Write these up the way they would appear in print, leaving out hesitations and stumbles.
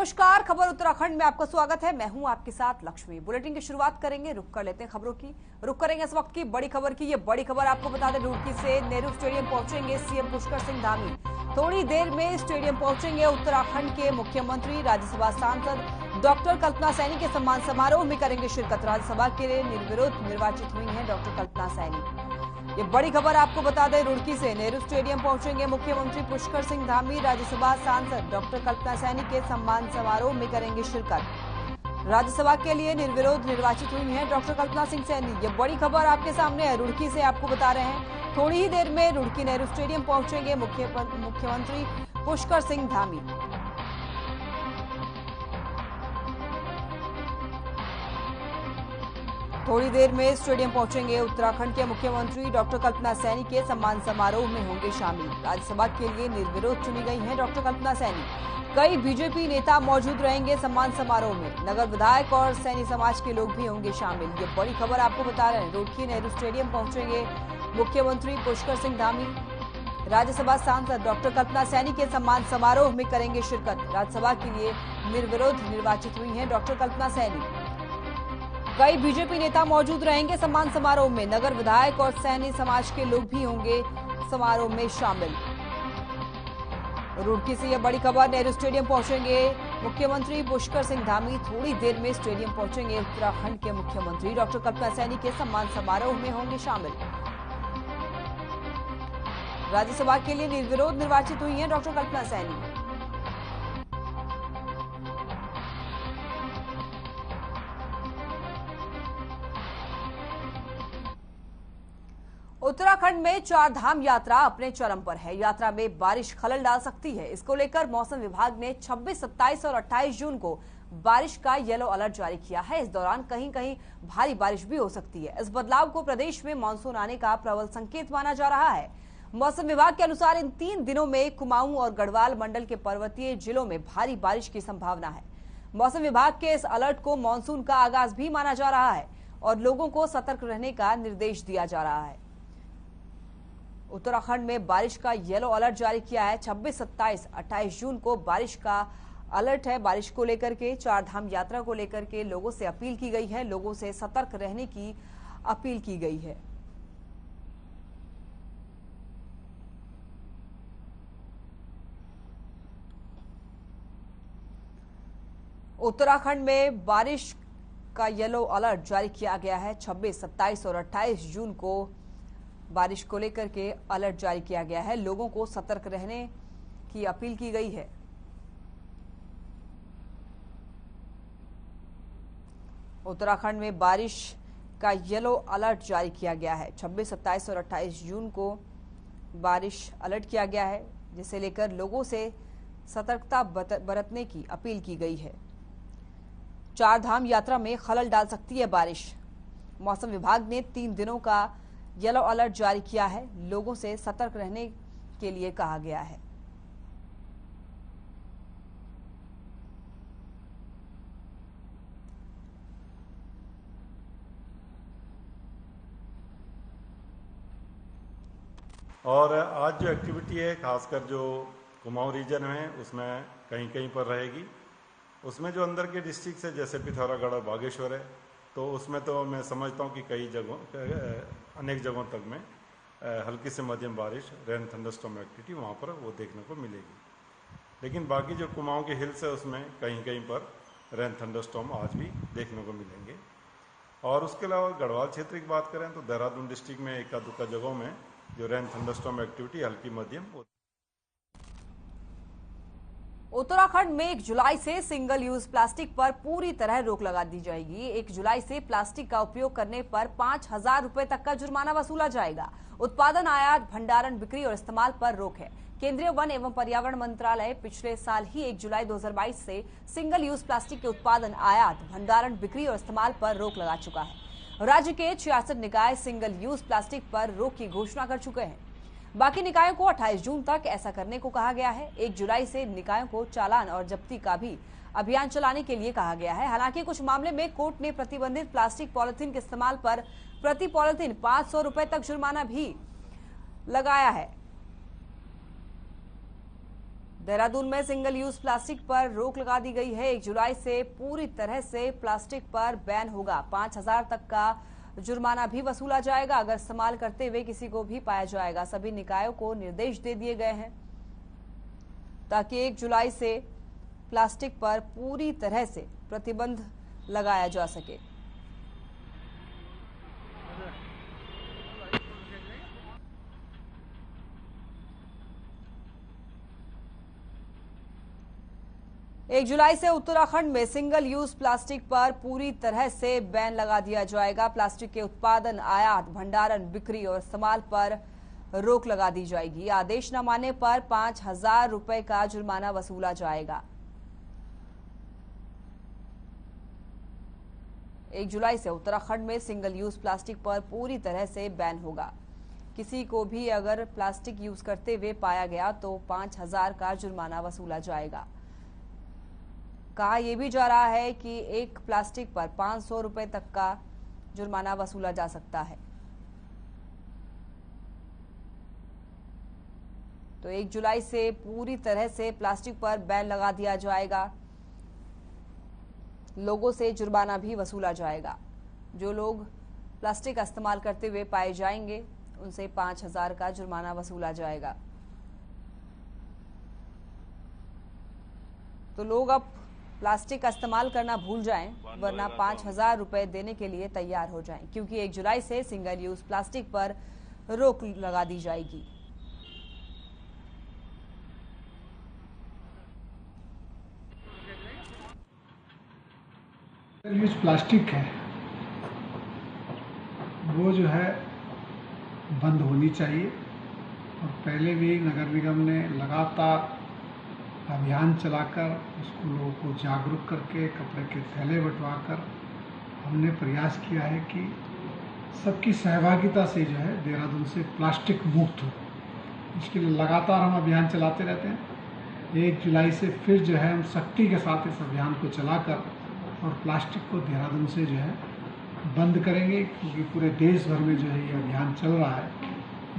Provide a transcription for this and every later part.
नमस्कार, खबर उत्तराखंड में आपका स्वागत है। मैं हूं आपके साथ लक्ष्मी। बुलेटिन की शुरुआत करेंगे, रुक कर लेते हैं खबरों की। रुक करेंगे इस वक्त की बड़ी खबर की। ये बड़ी खबर आपको बता दें, रुड़की से नेहरू स्टेडियम पहुंचेंगे सीएम पुष्कर सिंह धामी। थोड़ी देर में स्टेडियम पहुंचेंगे उत्तराखंड के मुख्यमंत्री, राज्यसभा सांसद डॉक्टर कल्पना सैनी के सम्मान समारोह में करेंगे शिरकत। राज्यसभा के लिए निर्विरोध निर्वाचित हुई हैं डॉक्टर कल्पना सैनी। ये बड़ी खबर आपको बता दें, रुड़की से नेहरू स्टेडियम पहुंचेंगे मुख्यमंत्री पुष्कर सिंह धामी। राज्यसभा सांसद डॉक्टर कल्पना सैनी के सम्मान समारोह में करेंगे शिरकत। राज्यसभा के लिए निर्विरोध निर्वाचित हुई हैं डॉक्टर कल्पना सिंह सैनी। ये बड़ी खबर आपके सामने है, रुड़की से आपको बता रहे हैं। थोड़ी ही देर में रुड़की नेहरू स्टेडियम पहुंचेंगे मुख्यमंत्री पुष्कर सिंह धामी। थोड़ी देर में स्टेडियम पहुंचेंगे उत्तराखंड के मुख्यमंत्री, डॉक्टर कल्पना सैनी के सम्मान समारोह में होंगे शामिल। राज्यसभा के लिए निर्विरोध चुनी गई हैं डॉक्टर कल्पना सैनी। कई बीजेपी नेता मौजूद रहेंगे सम्मान समारोह में। नगर विधायक और सैनी समाज के लोग भी होंगे शामिल। ये बड़ी खबर आपको बता रहे हैं, रुड़की नेहरू स्टेडियम पहुंचेंगे मुख्यमंत्री पुष्कर सिंह धामी। राज्यसभा सांसद डॉक्टर कल्पना सैनी के सम्मान समारोह में करेंगे शिरकत। राज्यसभा के लिए निर्विरोध निर्वाचित हुई हैं डॉक्टर कल्पना सैनी। कई बीजेपी नेता मौजूद रहेंगे सम्मान समारोह में। नगर विधायक और सैनी समाज के लोग भी होंगे समारोह में शामिल। रुड़की से यह बड़ी खबर, नेहरू स्टेडियम पहुंचेंगे मुख्यमंत्री पुष्कर सिंह धामी। थोड़ी देर में स्टेडियम पहुंचेंगे उत्तराखंड के मुख्यमंत्री, डॉक्टर कल्पना सैनी के सम्मान समारोह में होंगे शामिल। राज्यसभा के लिए निर्विरोध निर्वाचित हुई हैं डॉक्टर कल्पना सैनी। उत्तराखंड में चार धाम यात्रा अपने चरम पर है। यात्रा में बारिश खलल डाल सकती है। इसको लेकर मौसम विभाग ने 26, 27 और 28 जून को बारिश का येलो अलर्ट जारी किया है। इस दौरान कहीं कहीं भारी बारिश भी हो सकती है। इस बदलाव को प्रदेश में मानसून आने का प्रबल संकेत माना जा रहा है। मौसम विभाग के अनुसार इन 3 दिनों में कुमाऊं और गढ़वाल मंडल के पर्वतीय जिलों में भारी बारिश की संभावना है। मौसम विभाग के इस अलर्ट को मानसून का आगाज भी माना जा रहा है और लोगों को सतर्क रहने का निर्देश दिया जा रहा है। उत्तराखंड में बारिश का येलो अलर्ट जारी किया है। 26, 27, 28 जून को बारिश का अलर्ट है। बारिश को लेकर के, चार धाम यात्रा को लेकर के लोगों से अपील की गई है। लोगों से सतर्क रहने की अपील की गई है। उत्तराखंड में बारिश का येलो अलर्ट जारी किया गया है। 26, 27 और 28 जून को बारिश को लेकर के अलर्ट जारी किया गया है। लोगों को सतर्क रहने की अपील की गई है। उत्तराखंड में बारिश का येलो अलर्ट जारी किया गया है। 26, 27 और 28 जून को बारिश अलर्ट किया गया है, जिसे लेकर लोगों से सतर्कता बरतने की अपील की गई है। चार धाम यात्रा में खलल डाल सकती है बारिश। मौसम विभाग ने 3 दिनों का येलो अलर्ट जारी किया है। लोगों से सतर्क रहने के लिए कहा गया है। और आज जो एक्टिविटी है, खासकर जो कुमाऊं रीजन है उसमें कहीं कहीं पर रहेगी। उसमें जो अंदर के डिस्ट्रिक्ट है जैसे पिथौरागढ़ और बागेश्वर है, तो उसमें तो मैं समझता हूँ कि कई जगहों अनेक जगहों तक में हल्की से मध्यम बारिश, रेन थंडरस्टॉर्म एक्टिविटी वहाँ पर वो देखने को मिलेगी। लेकिन बाकी जो कुमाऊं के हिल्स है उसमें कहीं कहीं पर रेन थंडरस्टॉर्म आज भी देखने को मिलेंगे। और उसके अलावा गढ़वाल क्षेत्र की बात करें तो देहरादून डिस्ट्रिक्ट में एका दुक्का जगहों में जो रेन थंडरस्टॉर्म एक्टिविटी हल्की मध्यम। उत्तराखंड में 1 जुलाई से सिंगल यूज प्लास्टिक पर पूरी तरह रोक लगा दी जाएगी। 1 जुलाई से प्लास्टिक का उपयोग करने पर 5,000 रुपए तक का जुर्माना वसूला जाएगा। उत्पादन, आयात, भंडारण, बिक्री और इस्तेमाल पर रोक है। केंद्रीय वन एवं पर्यावरण मंत्रालय पिछले साल ही 1 जुलाई 2022 से सिंगल यूज प्लास्टिक के उत्पादन, आयात, भंडारण, बिक्री और इस्तेमाल पर रोक लगा चुका है। राज्य के 66 निकाय सिंगल यूज प्लास्टिक पर रोक की घोषणा कर चुके हैं। बाकी निकायों को 28 जून तक ऐसा करने को कहा गया है। 1 जुलाई से निकायों को चालान और जब्ती का भी अभियान चलाने के लिए कहा गया है। हालांकि कुछ मामले में कोर्ट ने प्रतिबंधित प्लास्टिक पॉलिथीन के इस्तेमाल पर प्रति पॉलिथीन 500 रुपए तक जुर्माना भी लगाया है। देहरादून में सिंगल यूज प्लास्टिक पर रोक लगा दी गई है। 1 जुलाई से पूरी तरह से प्लास्टिक पर बैन होगा। 5,000 तक का जुर्माना भी वसूला जाएगा अगर इस्तेमाल करते हुए किसी को भी पाया जाएगा। सभी निकायों को निर्देश दे दिए गए हैं ताकि 1 जुलाई से प्लास्टिक पर पूरी तरह से प्रतिबंध लगाया जा सके। एक जुलाई से उत्तराखंड में सिंगल यूज प्लास्टिक पर पूरी तरह से बैन लगा दिया जाएगा। प्लास्टिक के उत्पादन, आयात, भंडारण, बिक्री और इस्तेमाल पर रोक लगा दी जाएगी। आदेश न मानने पर 5,000 रुपए का जुर्माना वसूला जाएगा। 1 जुलाई से उत्तराखंड में सिंगल यूज प्लास्टिक पर पूरी तरह से बैन होगा। किसी को भी अगर प्लास्टिक यूज करते हुए पाया गया तो 5,000 का जुर्माना वसूला जाएगा। कहा यह भी जा रहा है कि एक प्लास्टिक पर 500 रुपए तक का जुर्माना वसूला जा सकता है। तो 1 जुलाई से पूरी तरह से प्लास्टिक पर बैन लगा दिया जाएगा। लोगों से जुर्माना भी वसूला जाएगा। जो लोग प्लास्टिक का इस्तेमाल करते हुए पाए जाएंगे उनसे 5,000 का जुर्माना वसूला जाएगा। तो लोग अब प्लास्टिक का इस्तेमाल करना भूल जाएं, वरना 5,000 रुपए देने के लिए तैयार हो जाएं, क्योंकि 1 जुलाई से सिंगल यूज प्लास्टिक पर रोक लगा दी जाएगी। सिंगल यूज प्लास्टिक है वो जो है बंद होनी चाहिए। और पहले भी नगर निगम ने लगातार अभियान चलाकर उसको लोगों को जागरूक करके कपड़े के थैले बंटवाकर हमने प्रयास किया है कि सबकी सहभागिता से जो है देहरादून से प्लास्टिक मुक्त हो। इसके लिए लगातार हम अभियान चलाते रहते हैं। 1 जुलाई से फिर जो है हम सख्ती के साथ इस अभियान को चलाकर और प्लास्टिक को देहरादून से जो है बंद करेंगे, क्योंकि पूरे देश भर में जो है ये अभियान चल रहा है।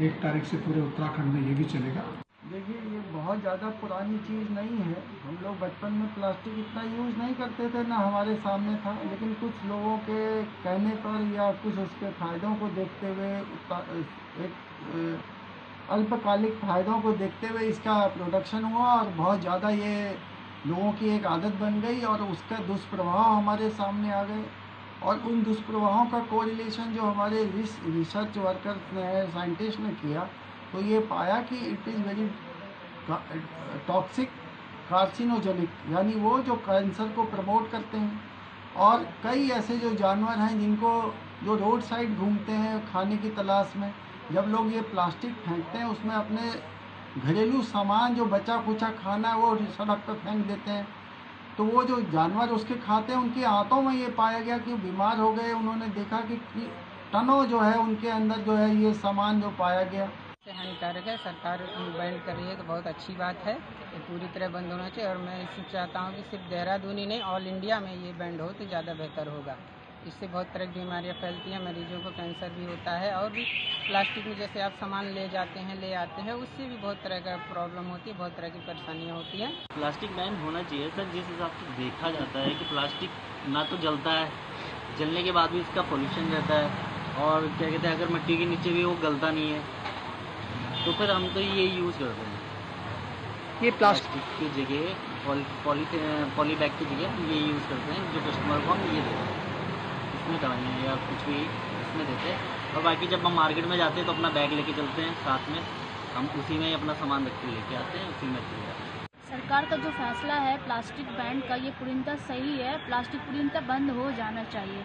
1 तारीख से पूरे उत्तराखंड में ये भी चलेगा। देखिए, ये बहुत ज़्यादा पुरानी चीज़ नहीं है। हम लोग बचपन में प्लास्टिक इतना यूज़ नहीं करते थे, ना हमारे सामने था, लेकिन कुछ लोगों के कहने पर या कुछ उसके फ़ायदों को देखते हुए, एक अल्पकालिक फ़ायदों को देखते हुए इसका प्रोडक्शन हुआ और बहुत ज़्यादा ये लोगों की एक आदत बन गई और उसका दुष्प्रभाव हमारे सामने आ गए। और उन दुष्प्रभावों का कोरिलेशन जो हमारे रिसर्च वर्कर्स ने, साइंटिस्ट ने किया, तो ये पाया कि it is very toxic, carcinogenic, यानी वो जो कैंसर को प्रमोट करते हैं। और कई ऐसे जो जानवर हैं जिनको जो रोड साइड घूमते हैं खाने की तलाश में, जब लोग ये प्लास्टिक फेंकते हैं उसमें अपने घरेलू सामान जो बचा खुचा खाना है वो सड़क पर फेंक देते हैं, तो वो जो जानवर उसके खाते हैं उनकी आंतों में ये पाया गया कि बीमार हो गए। उन्होंने देखा कि टनों जो है उनके अंदर जो है ये सामान जो पाया गया हानिकारक है। सरकार बैन कर रही है तो बहुत अच्छी बात है। ये पूरी तरह बंद होना चाहिए और मैं इससे चाहता हूँ कि सिर्फ देहरादून ही नहीं, ऑल इंडिया में ये बैंड हो तो ज़्यादा बेहतर होगा। इससे बहुत तरह की बीमारियाँ फैलती हैं, मरीजों को कैंसर भी होता है। और भी प्लास्टिक में जैसे आप सामान ले जाते हैं, ले आते हैं, उससे भी बहुत तरह का प्रॉब्लम होती है, बहुत तरह की परेशानियाँ होती हैं। प्लास्टिक बैन होना चाहिए सर। जिस हिसाब से देखा जाता है कि प्लास्टिक ना तो जलता है, जलने के बाद भी इसका पोल्यूशन रहता है, और क्या कहते हैं अगर मिट्टी के नीचे भी वो गलता नहीं है, तो फिर हम तो ये यूज़ करते हैं। ये प्लास्टिक की जगह पॉली बैग की जगह ये यूज़ करते हैं, जो कस्टमर को हम ये देते हैं, इसमें दवाइयाँ या कुछ भी इसमें देते हैं। और बाकी जब हम मार्केट में जाते हैं तो अपना बैग लेके चलते हैं साथ में, हम उसी में अपना सामान रख के लेके आते हैं, उसी में रख के जाते हैं। सरकार का जो फैसला है प्लास्टिक बैन का, ये पूर्णतः सही है। प्लास्टिक पूर्णतः बंद हो जाना चाहिए।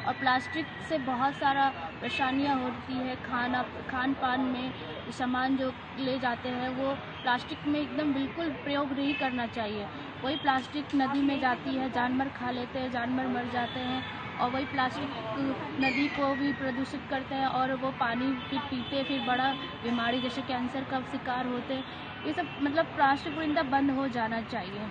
और प्लास्टिक से बहुत सारा परेशानियाँ होती है। खान पान में सामान जो ले जाते हैं वो प्लास्टिक में एकदम बिल्कुल प्रयोग नहीं करना चाहिए। वही प्लास्टिक नदी में जाती है, जानवर खा लेते हैं, जानवर मर जाते हैं। और वही प्लास्टिक नदी को भी प्रदूषित करते हैं और वो पानी फिर पीते, फिर बड़ा बीमारी जैसे कैंसर का शिकार होते हैं। ये सब मतलब प्लास्टिक पूर्णतः बंद हो जाना चाहिए।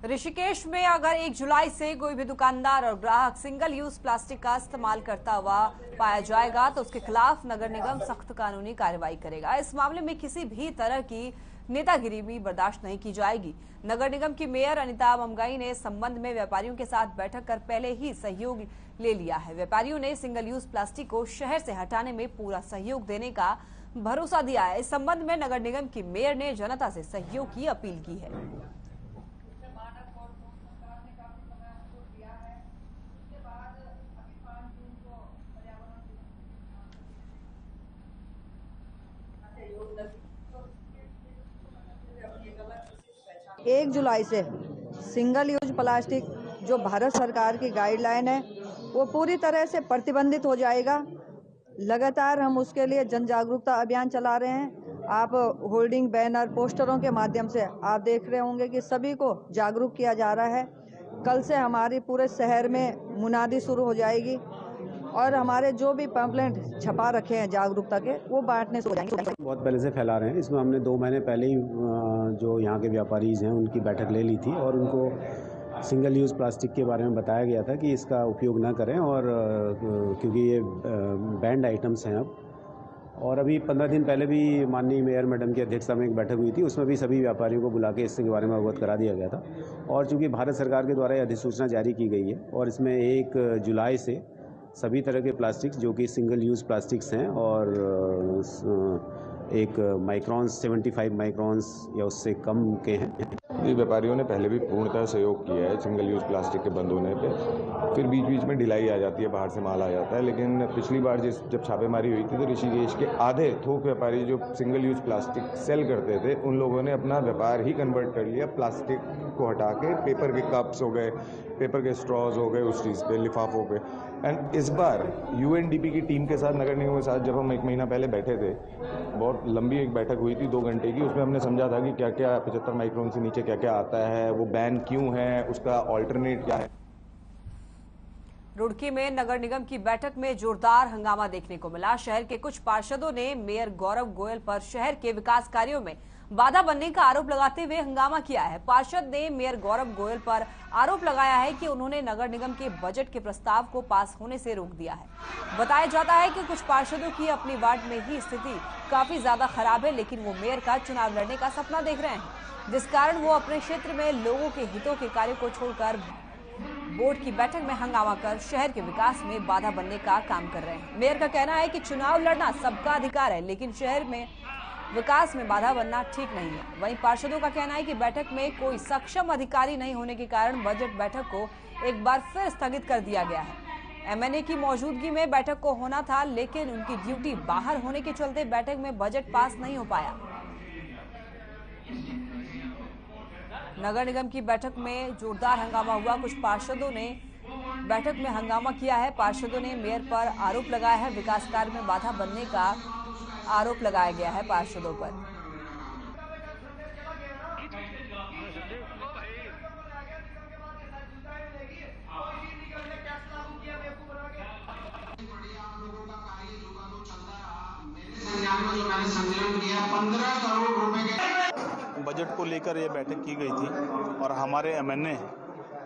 ऋषिकेश में अगर 1 जुलाई से कोई भी दुकानदार और ग्राहक सिंगल यूज प्लास्टिक का इस्तेमाल करता हुआ पाया जाएगा तो उसके खिलाफ नगर निगम सख्त कानूनी कार्रवाई करेगा। इस मामले में किसी भी तरह की नेतागिरी भी बर्दाश्त नहीं की जाएगी। नगर निगम की मेयर अनिता ममगाई ने इस संबंध में व्यापारियों के साथ बैठक कर पहले ही सहयोग ले लिया है। व्यापारियों ने सिंगल यूज प्लास्टिक को शहर से हटाने में पूरा सहयोग देने का भरोसा दिया है। इस संबंध में नगर निगम की मेयर ने जनता से सहयोग की अपील की है। एक जुलाई से सिंगल यूज प्लास्टिक जो भारत सरकार की गाइडलाइन है वो पूरी तरह से प्रतिबंधित हो जाएगा। लगातार हम उसके लिए जन जागरूकता अभियान चला रहे हैं। आप होर्डिंग, बैनर, पोस्टरों के माध्यम से आप देख रहे होंगे कि सभी को जागरूक किया जा रहा है। कल से हमारी पूरे शहर में मुनादी शुरू हो जाएगी और हमारे जो भी पैम्पलेट छपा रखे हैं जागरूकता के वो बांटने शुरू हो जाएंगे। बहुत पहले से फैला रहे हैं। इसमें हमने 2 महीने पहले ही जो यहाँ के व्यापारीज हैं उनकी बैठक ले ली थी और उनको सिंगल यूज़ प्लास्टिक के बारे में बताया गया था कि इसका उपयोग ना करें और क्योंकि ये बैंड आइटम्स हैं अब। और अभी 15 दिन पहले भी माननीय मेयर मैडम की अध्यक्षता में एक बैठक हुई थी, उसमें भी सभी व्यापारियों को बुला के इसके बारे में अवगत करा दिया गया था। और चूँकि भारत सरकार के द्वारा ये अधिसूचना जारी की गई है और इसमें 1 जुलाई से सभी तरह के प्लास्टिक्स जो कि सिंगल यूज़ प्लास्टिक्स हैं और एक माइक्रॉन्स 75 माइक्रॉन्स या उससे कम के हैं। ये व्यापारियों ने पहले भी पूर्णतः सहयोग किया है सिंगल यूज़ प्लास्टिक के बंद होने पे। फिर बीच बीच में ढिलाई आ जाती है, बाहर से माल आ जाता है। लेकिन पिछली बार जब छापेमारी हुई थी तो ऋषिकेश के आधे थोक व्यापारी जो सिंगल यूज़ प्लास्टिक सेल करते थे उन लोगों ने अपना व्यापार ही कन्वर्ट कर लिया। प्लास्टिक को हटा के पेपर के कप्स हो गए, पेपर के स्ट्रॉज हो गए, उस चीज़ पे, लिफाफों पे। एंड इस बार UNDP की टीम के साथ, नगर निगम के साथ जब हम 1 महीना पहले बैठे थे, बहुत लंबी एक बैठक हुई थी 2 घंटे की। उसमें हमने समझा था कि क्या क्या 75 माइक्रोन से नीचे क्या क्या आता है, वो बैन क्यों है, उसका ऑल्टरनेट क्या है। रुड़की में नगर निगम की बैठक में जोरदार हंगामा देखने को मिला। शहर के कुछ पार्षदों ने मेयर गौरव गोयल पर शहर के विकास कार्यों में बाधा बनने का आरोप लगाते हुए हंगामा किया है। पार्षद ने मेयर गौरव गोयल पर आरोप लगाया है कि उन्होंने नगर निगम के बजट के प्रस्ताव को पास होने से रोक दिया है। बताया जाता है कि कुछ पार्षदों की अपनी वार्ड में ही स्थिति काफी ज्यादा खराब है, लेकिन वो मेयर का चुनाव लड़ने का सपना देख रहे हैं, जिस कारण वो अपने क्षेत्र में लोगों के हितों के कार्यों को छोड़कर बोर्ड की बैठक में हंगामा कर शहर के विकास में बाधा बनने का काम कर रहे हैं। मेयर का कहना है कि चुनाव लड़ना सबका अधिकार है, लेकिन शहर में विकास में बाधा बनना ठीक नहीं है। वहीं पार्षदों का कहना है कि बैठक में कोई सक्षम अधिकारी नहीं होने के कारण बजट बैठक को एक बार फिर स्थगित कर दिया गया है। MNA की मौजूदगी में बैठक को होना था, लेकिन उनकी ड्यूटी बाहर होने के चलते बैठक में बजट पास नहीं हो पाया। नगर निगम की बैठक में जोरदार हंगामा हुआ। कुछ पार्षदों ने बैठक में हंगामा किया है। पार्षदों ने मेयर पर आरोप लगाया है, विकास कार्य में बाधा बनने का आरोप लगाया गया है पार्षदों पर। बजट को लेकर ये बैठक की गई थी और हमारे MNA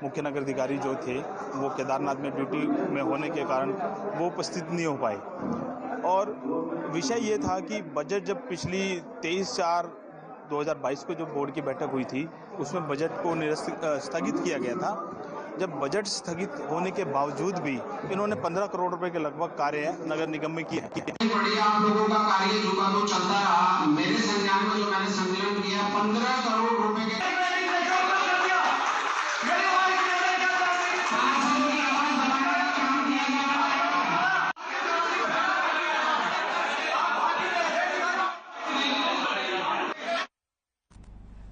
मुख्य नगर अधिकारी जो थे वो केदारनाथ में ड्यूटी में होने के कारण वो उपस्थित नहीं हो पाए। और विषय ये था कि बजट जब पिछली 23/4/2022 को जो बोर्ड की बैठक हुई थी उसमें बजट को स्थगित किया गया था। जब बजट स्थगित होने के बावजूद भी इन्होंने 15 करोड़ रुपए के लगभग कार्य नगर निगम में किया। आप लोगों का कार्य जो का तो चलता रहा। मेरे संज्ञान में जो मैंने संकलन किया 15 करोड़ रुपए के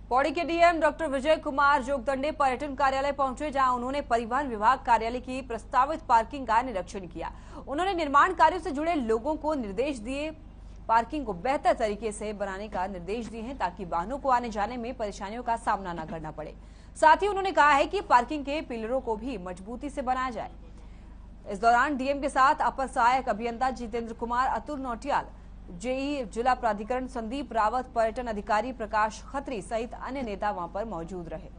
पौड़ी के डीएम डॉक्टर विजय कुमार जोगदंडे पर्यटन कार्यालय पहुंचे, जहां उन्होंने परिवहन विभाग कार्यालय की प्रस्तावित पार्किंग का निरीक्षण किया। उन्होंने निर्माण कार्यों से जुड़े लोगों को निर्देश दिए, पार्किंग को बेहतर तरीके से बनाने का निर्देश दिए हैं ताकि वाहनों को आने जाने में परेशानियों का सामना न करना पड़े। साथ ही उन्होंने कहा है कि पार्किंग के पिलरों को भी मजबूती से बनाया जाए। इस दौरान डीएम के साथ अपर सहायक अभियंता जितेंद्र कुमार, अतुल नौटियाल, जेई जिला प्राधिकरण संदीप रावत, पर्यटन अधिकारी प्रकाश खत्री सहित अन्य नेता वहां पर मौजूद रहे।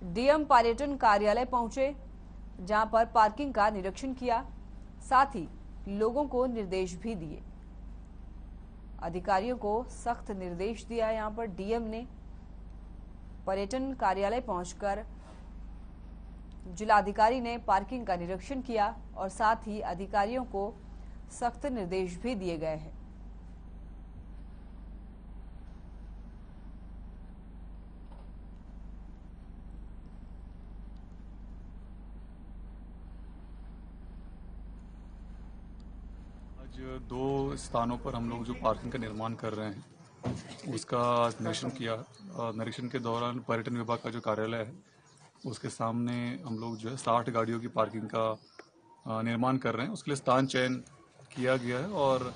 डीएम पर्यटन कार्यालय पहुंचे, जहां पर पार्किंग का निरीक्षण किया, साथ ही लोगों को निर्देश भी दिए। अधिकारियों को सख्त निर्देश दिया। यहां पर डीएम ने पर्यटन कार्यालय पहुंचकर जिलाधिकारी ने पार्किंग का निरीक्षण किया और साथ ही अधिकारियों को सख्त निर्देश भी दिए गए हैं। आज 2 स्थानों पर हम लोग जो पार्किंग का निर्माण कर रहे हैं उसका निरीक्षण किया। निरीक्षण के दौरान पर्यटन विभाग का जो कार्यालय है उसके सामने हम लोग जो है 60 गाड़ियों की पार्किंग का निर्माण कर रहे हैं। उसके लिए स्थान चयन किया गया है और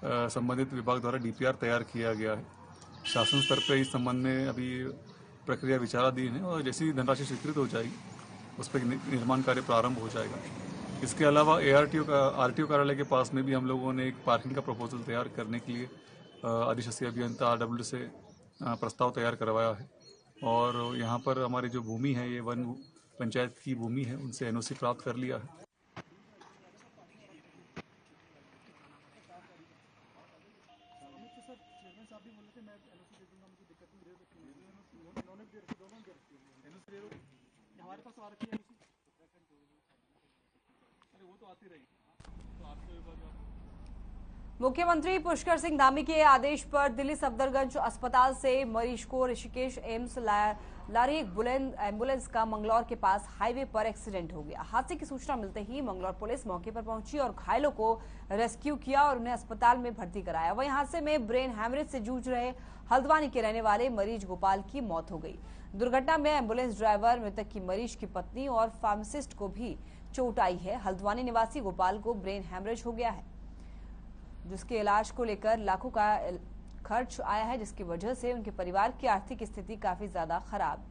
संबंधित विभाग द्वारा डीपीआर तैयार किया गया है। शासन स्तर पर इस संबंध में अभी प्रक्रिया विचाराधीन है और जैसी धनराशि स्वीकृत हो जाएगी उस पर निर्माण कार्य प्रारंभ हो जाएगा। इसके अलावा आरटीओ कार्यालय के पास में भी हम लोगों ने एक पार्किंग का प्रपोजल तैयार करने के लिए अधिशासी अभियंता आरडब्ल्यू से प्रस्ताव तैयार करवाया है और यहाँ पर हमारी जो भूमि है ये वन पंचायत की भूमि है, उनसे एनओसी प्राप्त कर लिया है। मुख्यमंत्री पुष्कर सिंह धामी के आदेश पर दिल्ली सफदरगंज अस्पताल से मरीज को ऋषिकेश एम्स ला रही एक एम्बुलेंस का मंगलौर के पास हाईवे पर एक्सीडेंट हो गया। हादसे की सूचना मिलते ही मंगलौर पुलिस मौके पर पहुंची और घायलों को रेस्क्यू किया और उन्हें अस्पताल में भर्ती कराया। वहीं हादसे में ब्रेन हैमरेज से जूझ रहे हल्द्वानी के रहने वाले मरीज गोपाल की मौत हो गई। दुर्घटना में एम्बुलेंस ड्राइवर, मृतक की मरीज की पत्नी और फार्मासिस्ट को भी चोट आई है। हल्द्वानी निवासी गोपाल को ब्रेन हैमरेज हो गया है, जिसके इलाज को लेकर लाखों का खर्च आया है, जिसकी वजह से उनके परिवार की आर्थिक स्थिति काफी ज्यादा खराब।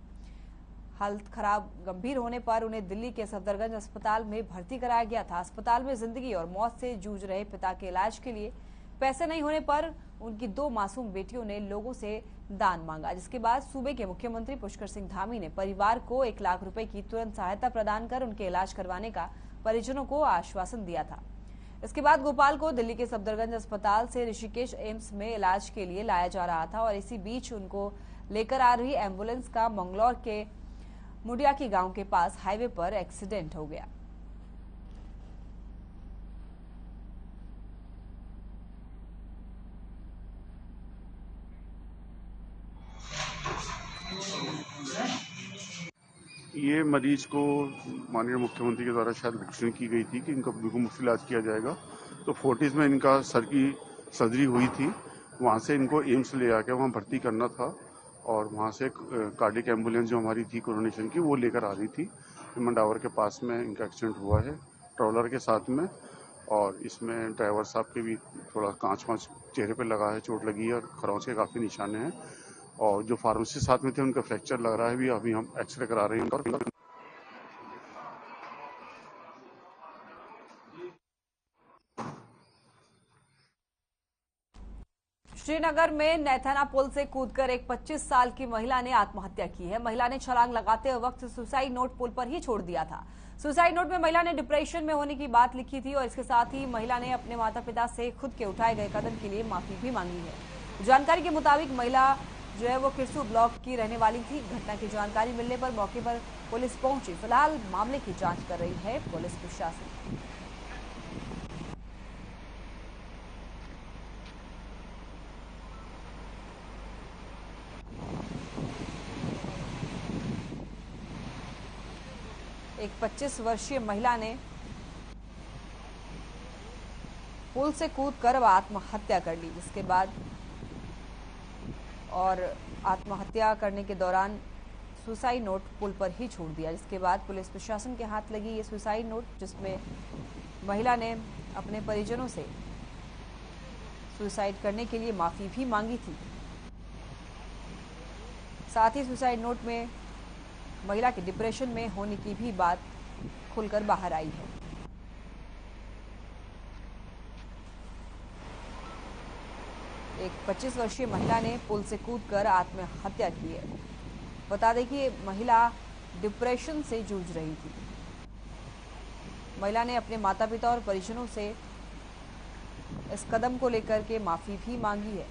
हालत खराब गंभीर होने पर उन्हें दिल्ली के सफदरगंज अस्पताल में भर्ती कराया गया था। अस्पताल में जिंदगी और मौत से जूझ रहे पिता के इलाज के लिए पैसे नहीं होने पर उनकी 2 मासूम बेटियों ने लोगों से दान मांगा, जिसके बाद सूबे के मुख्यमंत्री पुष्कर सिंह धामी ने परिवार को 1 लाख रुपए की तुरंत सहायता प्रदान कर उनके इलाज करवाने का परिजनों को आश्वासन दिया था। इसके बाद गोपाल को दिल्ली के सफदरगंज अस्पताल से ऋषिकेश एम्स में इलाज के लिए लाया जा रहा था और इसी बीच उनको लेकर आ रही एम्बुलेंस का मंगलौर के मुडियाकी गांव के पास हाईवे पर एक्सीडेंट हो गया। ये मरीज को माननीय मुख्यमंत्री के द्वारा शायद घोषणा की गई थी कि इनका बिल्कुल मुफ्त इलाज किया जाएगा। तो फोर्टिस में इनका सर की सर्जरी हुई थी, वहाँ से इनको एम्स ले आके वहाँ भर्ती करना था और वहाँ से कार्डिक एम्बुलेंस जो हमारी थी कोरोनेशन की वो लेकर आ रही थी। मंडावर के पास में इनका एक्सीडेंट हुआ है ट्रॉलर के साथ में और इसमें ड्राइवर साहब के भी थोड़ा कांच चेहरे पर लगा है, चोट लगी है और खरोंच के काफ़ी निशाने हैं और जो फार्मेसी साथ में थे उनका फ्रैक्चर लग रहा है। अभी हम एक्सरे करा रहे हैं। श्रीनगर में नैथाना पुल से कूदकर एक 25 साल की महिला ने आत्महत्या की है। महिला ने छलांग लगाते वक्त सुसाइड नोट पुल पर ही छोड़ दिया था। सुसाइड नोट में महिला ने डिप्रेशन में होने की बात लिखी थी और इसके साथ ही महिला ने अपने माता पिता से खुद के उठाए गए कदम के लिए माफी भी मांगी है। जानकारी के मुताबिक महिला जो है वो किरसू ब्लॉक की रहने वाली थी। घटना की जानकारी मिलने पर मौके पर पुलिस पहुंची। फिलहाल मामले की जांच कर रही है पुलिस प्रशासन। एक 25 वर्षीय महिला ने पुल से कूदकर आत्महत्या कर ली, जिसके बाद और आत्महत्या करने के दौरान सुसाइड नोट पुल पर ही छोड़ दिया, जिसके बाद पुलिस प्रशासन के हाथ लगी ये सुसाइड नोट, जिसमें महिला ने अपने परिजनों से सुसाइड करने के लिए माफी भी मांगी थी। साथ ही सुसाइड नोट में महिला के डिप्रेशन में होने की भी बात खुलकर बाहर आई है। एक 25 वर्षीय महिला ने पुल से कूदकर आत्महत्या की है। बता दें कि महिला डिप्रेशन से जूझ रही थी। महिला ने अपने माता पिता और परिजनों से इस कदम को लेकर के माफी भी मांगी है।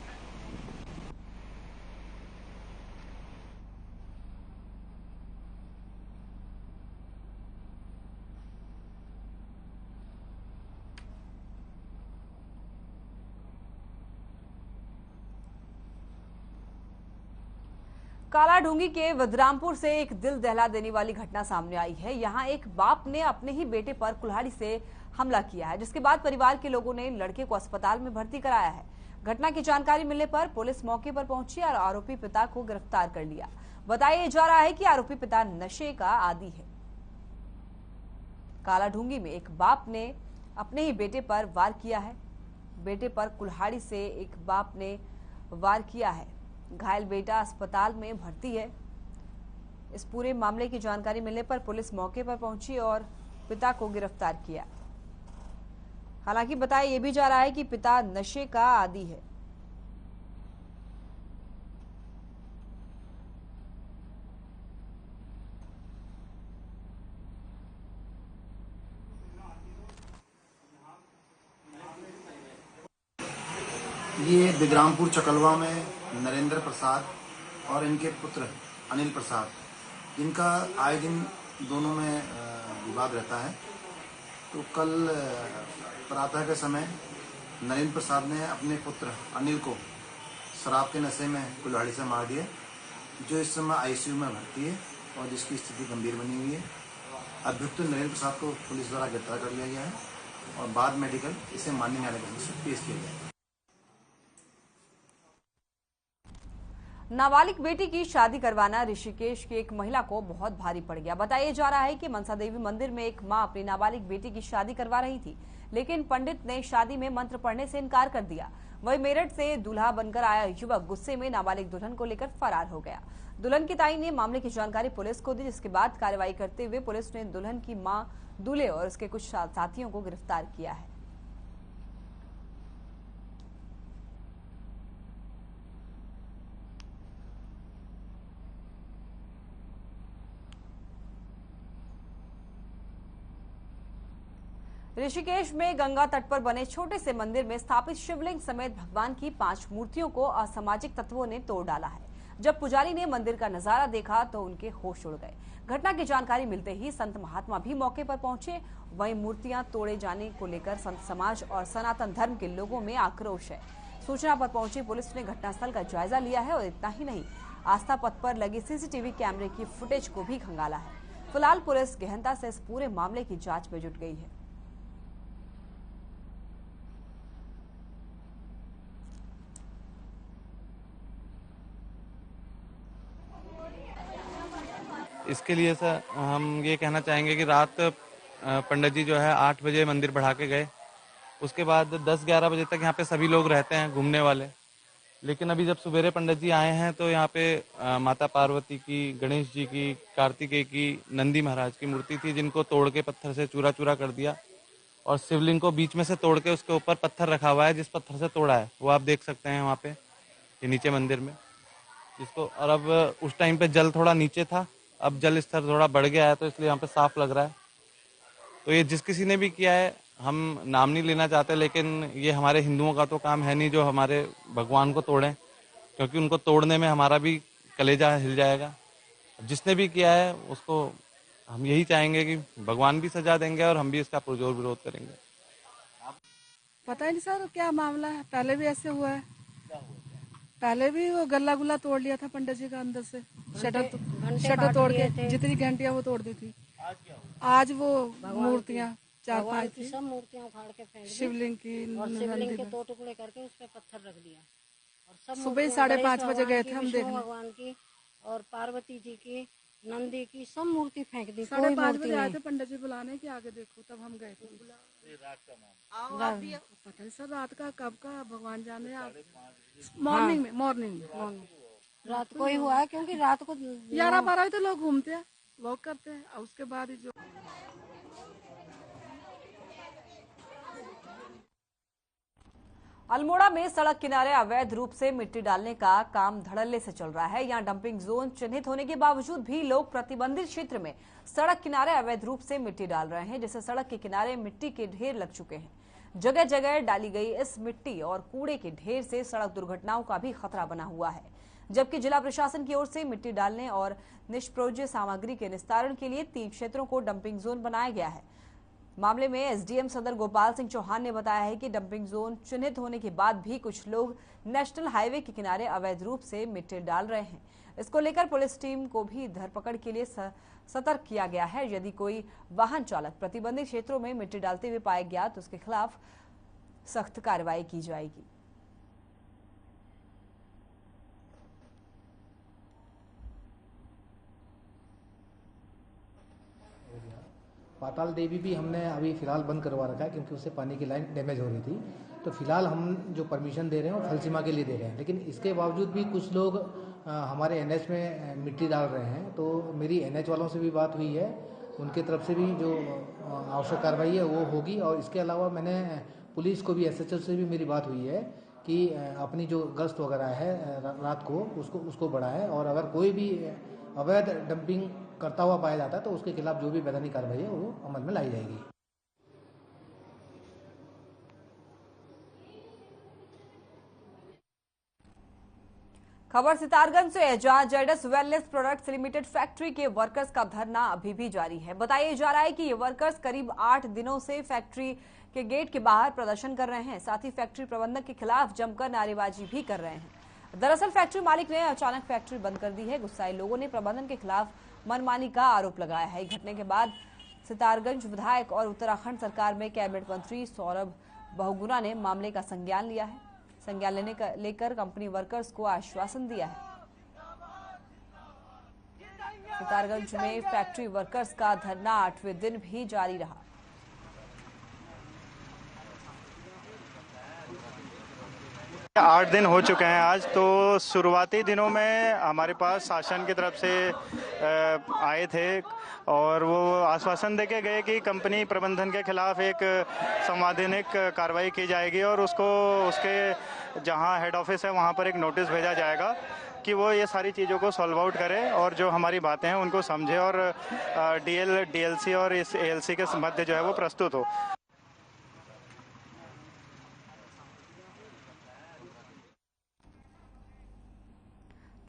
कालाढूंगी के वदरामपुर से एक दिल दहला देने वाली घटना सामने आई है। यहां एक बाप ने अपने ही बेटे पर कुल्हाड़ी से हमला किया है, जिसके बाद परिवार के लोगों ने लड़के को अस्पताल में भर्ती कराया है। घटना की जानकारी मिलने पर पुलिस मौके पर पहुंची और आरोपी पिता को गिरफ्तार कर लिया। बताया जा रहा है कि आरोपी पिता नशे का आदी है। कालाढूंगी में एक बाप ने अपने ही बेटे पर वार किया है। बेटे पर कुल्हाड़ी से एक बाप ने वार किया है। घायल बेटा अस्पताल में भर्ती है। इस पूरे मामले की जानकारी मिलने पर पुलिस मौके पर पहुंची और पिता को गिरफ्तार किया। हालांकि बताया यह भी जा रहा है कि पिता नशे का आदी है। ये बिग्रामपुर चकलवा में नरेंद्र प्रसाद और इनके पुत्र अनिल प्रसाद, इनका आए दिन दोनों में विवाद रहता है। तो कल प्रातः के समय नरेंद्र प्रसाद ने अपने पुत्र अनिल को शराब के नशे में कुल्हाड़ी से मार दिया, जो इस समय आईसीयू में भर्ती है और जिसकी स्थिति गंभीर बनी हुई है। अभियुक्त नरेंद्र प्रसाद को पुलिस द्वारा गिरफ्तार कर लिया गया है और बाद मेडिकल इसे माननीय न्यायालय से पेश किया गया है। नाबालिग बेटी की शादी करवाना ऋषिकेश की एक महिला को बहुत भारी पड़ गया। बताया जा रहा है कि मनसा देवी मंदिर में एक मां अपनी नाबालिग बेटी की शादी करवा रही थी, लेकिन पंडित ने शादी में मंत्र पढ़ने से इनकार कर दिया। वही मेरठ से दूल्हा बनकर आया युवक गुस्से में नाबालिग दुल्हन को लेकर फरार हो गया। दुल्हन की ताई ने मामले की जानकारी पुलिस को दी, जिसके बाद कार्रवाई करते हुए पुलिस ने दुल्हन की मां, दूल्हे और उसके कुछ साथियों को गिरफ्तार किया है। ऋषिकेश में गंगा तट पर बने छोटे से मंदिर में स्थापित शिवलिंग समेत भगवान की 5 मूर्तियों को असामाजिक तत्वों ने तोड़ डाला है। जब पुजारी ने मंदिर का नजारा देखा तो उनके होश उड़ गए। घटना की जानकारी मिलते ही संत महात्मा भी मौके पर पहुंचे। वहीं मूर्तियां तोड़े जाने को लेकर संत समाज और सनातन धर्म के लोगों में आक्रोश है। सूचना पर पहुंची पुलिस ने घटनास्थल का जायजा लिया है और इतना ही नहीं, आस्था पथ पर लगे सीसीटीवी कैमरे की फुटेज को भी खंगाला है। फिलहाल पुलिस गहनता से इस पूरे मामले की जांच में जुट गई है। इसके लिए सर हम ये कहना चाहेंगे कि रात पंडित जी जो है 8 बजे मंदिर बढ़ा के गए। उसके बाद 10-11 बजे तक यहाँ पे सभी लोग रहते हैं घूमने वाले। लेकिन अभी जब सवेरे पंडित जी आए हैं तो यहाँ पे माता पार्वती की, गणेश जी की, कार्तिकेय की, नंदी महाराज की मूर्ति थी, जिनको तोड़ के पत्थर से चूरा चूरा कर दिया और शिवलिंग को बीच में से तोड़ के उसके ऊपर पत्थर रखा हुआ है। जिस पत्थर से तोड़ा है वो आप देख सकते हैं वहाँ पे ये नीचे मंदिर में जिसको। और अब उस टाइम पे जल थोड़ा नीचे था, अब जल स्तर थोड़ा बढ़ गया है तो इसलिए यहाँ पे साफ लग रहा है। तो ये जिस किसी ने भी किया है, हम नाम नहीं लेना चाहते, लेकिन ये हमारे हिंदुओं का तो काम है नहीं जो हमारे भगवान को तोड़ें, क्योंकि उनको तोड़ने में हमारा भी कलेजा हिल जाएगा। जिसने भी किया है उसको हम यही चाहेंगे कि भगवान भी सजा देंगे और हम भी इसका पुरजोर विरोध करेंगे। पता ही नहीं सर क्या मामला है, पहले भी ऐसे हुआ है। पहले भी वो गल्ला गुल्ला तोड़ लिया था पंडित जी का अंदर से, शटर तोड़ के जितनी घंटियां वो तोड़ दी थी। आज वो मूर्तियां 4-5 थी, सब मूर्तियां उखाड़ के फेंक दी, शिवलिंग की और शिवलिंग के 2 टुकड़े करके उस पे पत्थर रख दिया। और सब सुबह 5:30 बजे गए थे हम देखने। भगवान की और पार्वती जी की, नंदी की, सब मूर्ति फेंक दी। 5:30 बजे आए थे पंडित जी बुलाने कि आगे देखो, तब हम गए थे। पता नहीं सर रात का कब का भगवान जाने। मॉर्निंग में रात को ही हुआ है, क्योंकि रात को 11-12 बजे तो लोग घूमते हैं, वॉक करते हैं, और उसके बाद ही जो अल्मोड़ा में सड़क किनारे अवैध रूप से मिट्टी डालने का काम धड़ल्ले से चल रहा है। यहां डंपिंग जोन चिन्हित होने के बावजूद भी लोग प्रतिबंधित क्षेत्र में सड़क किनारे अवैध रूप से मिट्टी डाल रहे हैं, जिससे सड़क के किनारे मिट्टी के ढेर लग चुके हैं। जगह जगह डाली गई इस मिट्टी और कूड़े के ढेर से सड़क दुर्घटनाओं का भी खतरा बना हुआ है, जबकि जिला प्रशासन की ओर से मिट्टी डालने और निष्प्रयोज्य सामग्री के निस्तारण के लिए 3 क्षेत्रों को डंपिंग जोन बनाया गया है। मामले में एसडीएम सदर गोपाल सिंह चौहान ने बताया है कि डंपिंग जोन चिन्हित होने के बाद भी कुछ लोग नेशनल हाईवे के किनारे अवैध रूप से मिट्टी डाल रहे हैं। इसको लेकर पुलिस टीम को भी धरपकड़ के लिए सतर्क किया गया है। यदि कोई वाहन चालक प्रतिबंधित क्षेत्रों में मिट्टी डालते हुए पाया गया तो उसके खिलाफ सख्त कार्रवाई की जाएगी। पाताल देवी भी हमने अभी फिलहाल बंद करवा रखा है, क्योंकि उससे पानी की लाइन डैमेज हो रही थी। तो फिलहाल हम जो परमिशन दे रहे हैं वो फल सीमा के लिए दे रहे हैं, लेकिन इसके बावजूद भी कुछ लोग हमारे एनएच में मिट्टी डाल रहे हैं। तो मेरी एनएच वालों से भी बात हुई है, उनके तरफ से भी जो आवश्यक कार्रवाई है वो होगी। और इसके अलावा मैंने पुलिस को भी, एसएचओ से भी मेरी बात हुई है कि अपनी जो गश्त वगैरह है रात को उसको बढ़ाएं, और अगर कोई भी अवैध डंपिंग करता हुआ पाया जाता है तो उसके खिलाफ जो भी वैधानिक कार्रवाई है वो अमल में लाई जाएगी। खबर सितारगंज से है, जहां Zydus wellness products limited factory के वर्कर्स का धरना अभी भी जारी है। बताया जा रहा है कि ये वर्कर्स करीब 8 दिनों से फैक्ट्री के गेट के बाहर प्रदर्शन कर रहे हैं, साथ ही फैक्ट्री प्रबंधक के खिलाफ जमकर नारेबाजी भी कर रहे हैं। दरअसल फैक्ट्री मालिक ने अचानक फैक्ट्री बंद कर दी है। गुस्साए लोगों ने प्रबंधन के खिलाफ मनमानी का आरोप लगाया है। घटना के बाद सितारगंज विधायक और उत्तराखंड सरकार में कैबिनेट मंत्री सौरभ बहुगुणा ने मामले का संज्ञान लिया है। संज्ञान लेकर कंपनी वर्कर्स को आश्वासन दिया है। सितारगंज में फैक्ट्री वर्कर्स का धरना 8वें दिन भी जारी रहा। आठ दिन हो चुके हैं आज। तो शुरुआती दिनों में हमारे पास शासन की तरफ से आए थे और वो आश्वासन देके गए कि कंपनी प्रबंधन के खिलाफ एक संवैधानिक कार्रवाई की जाएगी और उसके जहां हेड ऑफिस है वहां पर एक नोटिस भेजा जाएगा कि वो ये सारी चीज़ों को सॉल्व आउट करे और जो हमारी बातें हैं उनको समझे और डीएलसी और इस एएलसी के मध्य जो है वो प्रस्तुत हो।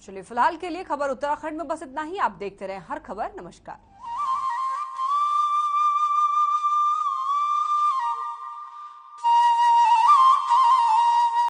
चलिए फिलहाल के लिए खबर उत्तराखंड में बस इतना ही। आप देखते रहें हर खबर। नमस्कार।